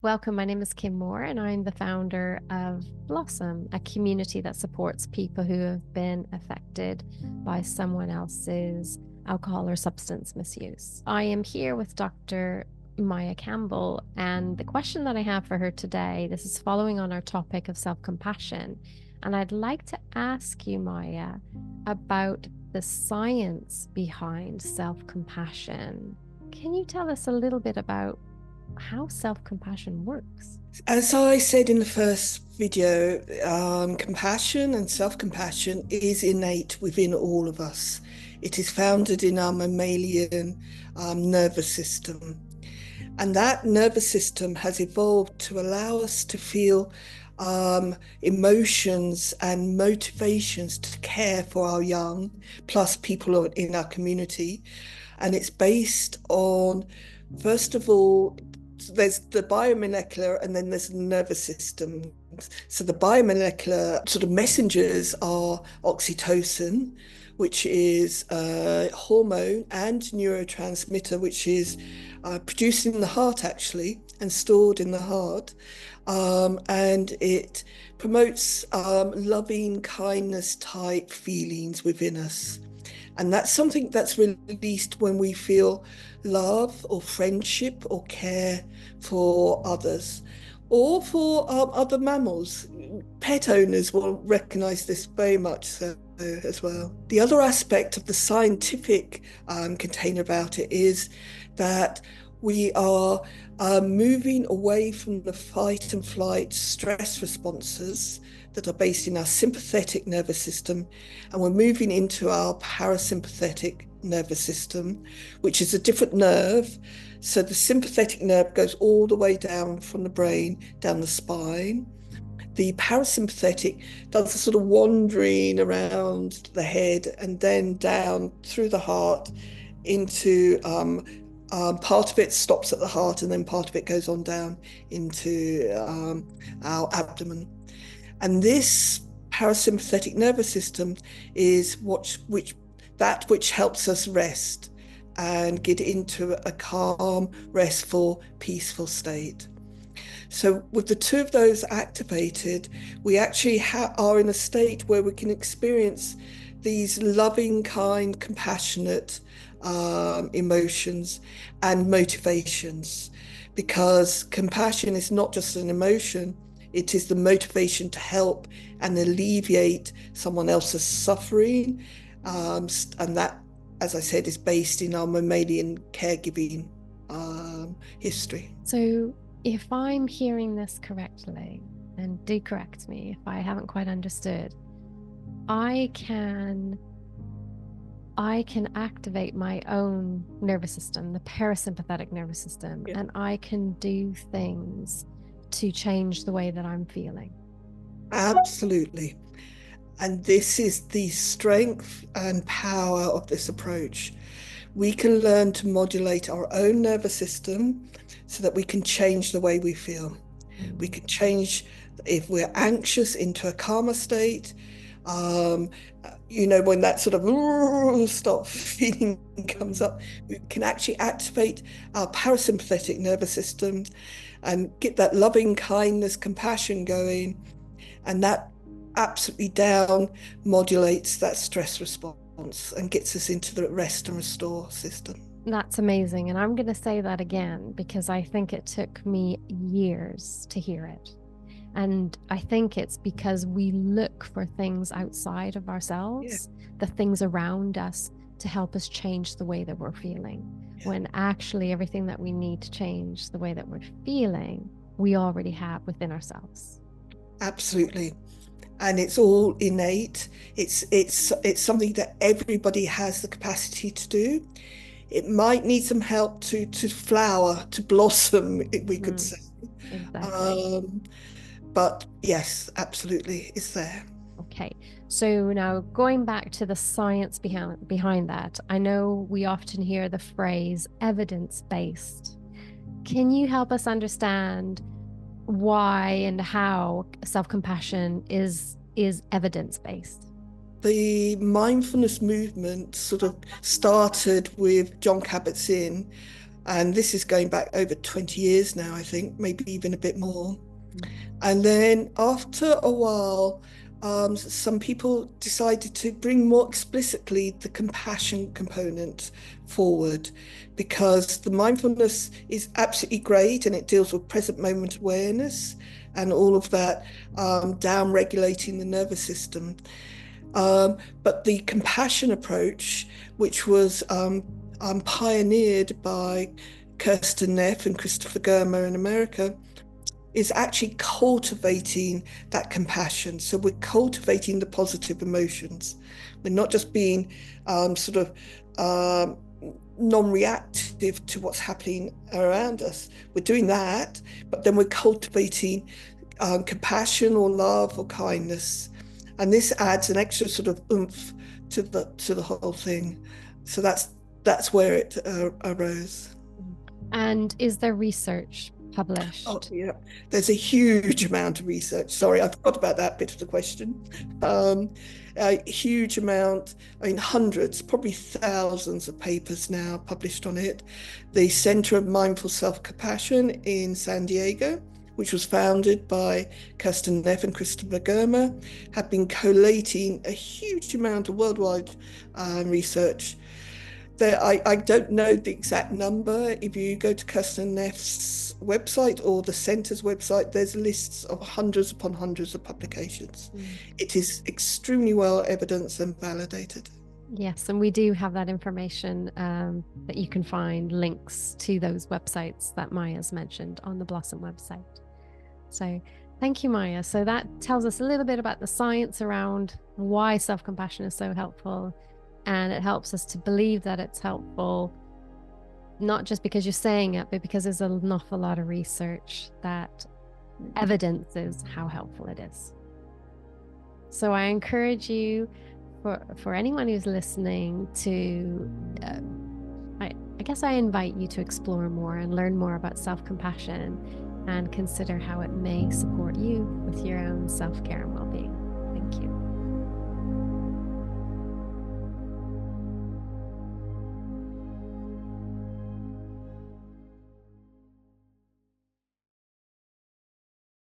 Welcome. My name is Kim Moore, and I'm the founder of Blossome, a community that supports people who have been affected by someone else's alcohol or substance misuse. I am here with Dr. Maya Campbell, and the question that I have for her today, this is following on our topic of self-compassion. And I'd like to ask you, Maya, about the science behind self-compassion. Can you tell us a little bit about how self-compassion works? As I said in the first video, compassion and self-compassion is innate within all of us. It is founded in our mammalian nervous system. And that nervous system has evolved to allow us to feel emotions and motivations to care for our young, plus people in our community. And it's based on, first of all, there's the biomolecular and then there's the nervous system. So the biomolecular sort of messengers are oxytocin, which is a hormone and neurotransmitter, which is produced in the heart actually and stored in the heart. And it promotes loving kindness type feelings within us. And that's something that's released when we feel love or friendship or care for others or for other mammals. Pet owners will recognize this very much so as well. The other aspect of the scientific container about it is that we are moving away from the fight and flight stress responses that are based in our sympathetic nervous system, and we're moving into our parasympathetic nervous system, which is a different nerve. So the sympathetic nerve goes all the way down from the brain, down the spine. The parasympathetic does a sort of wandering around the head and then down through the heart into part of it stops at the heart and then part of it goes on down into our abdomen. And this parasympathetic nervous system is which helps us rest and get into a calm, restful, peaceful state. So with the two of those activated, we actually are in a state where we can experience these loving, kind, compassionate emotions and motivations, because compassion is not just an emotion, it is the motivation to help and alleviate someone else's suffering. And that, as I said, is based in our mammalian caregiving history. So, if I'm hearing this correctly, and do correct me if I haven't quite understood, I can activate my own nervous system, the parasympathetic nervous system, Yeah. and I can do things to change the way that I'm feeling. Absolutely. And this is the strength and power of this approach. We can learn to modulate our own nervous system so that we can change the way we feel. We can change if we're anxious into a calmer state. When that sort of stop feeling comes up, we can actually activate our parasympathetic nervous system and get that loving kindness, compassion going. And that absolutely down modulates that stress response and gets us into the rest and restore system. That's amazing. And I'm going to say that again because I think it took me years to hear it. And I think it's because we look for things outside of Yeah, ourselves, the things around us to help us change the way that we're feeling. yeah, When actually everything that we need to change the way that we're feeling, we already have within ourselves. absolutely. And it's all innate. It's something that everybody has the capacity to do. It might need some help to flower, to blossom, we could Mm, say. exactly. Um, but yes, absolutely, it's there. Okay. So now going back to the science behind that, I know we often hear the phrase evidence-based. Can you help us understand why and how self-compassion is evidence-based? The mindfulness movement sort of started with Jon Kabat-Zinn, And this is going back over 20 years now, I think, maybe even a bit more. Mm. And then after a while, some people decided to bring more explicitly the compassion component forward, because the mindfulness is absolutely great and it deals with present moment awareness and all of that, down regulating the nervous system. But the compassion approach, which was pioneered by Kirsten Neff and Christopher Germer in America, is actually cultivating that compassion. So we're cultivating the positive emotions. We're not just being sort of non-reactive to what's happening around us. We're doing that, but then we're cultivating compassion or love or kindness. And this adds an extra sort of oomph to the whole thing. So that's where it arose. And is there research Oh, published? yeah. There's a huge amount of research. Sorry, I forgot about that bit of the question. A huge amount, I mean, hundreds, probably thousands of papers now published on it. The Center of Mindful Self-Compassion in San Diego, which was founded by Kirsten Neff and Christopher Germer, have been collating a huge amount of worldwide research. I don't know the exact number. If you go to Kirsten Neff's website or the centre's website, there's lists of hundreds upon hundreds of publications. Mm. It is extremely well evidenced and validated. Yes, and we do have that information that you can find links to those websites that Maya's mentioned on the Blossome website. So thank you, Maya. So that tells us a little bit about the science around why self-compassion is so helpful. And it helps us to believe that it's helpful, not just because you're saying it, but because there's an awful lot of research that evidences how helpful it is. So I encourage you, for anyone who's listening, to, I guess I invite you to explore more and learn more about self-compassion and consider how it may support you with your own self-care and well-being.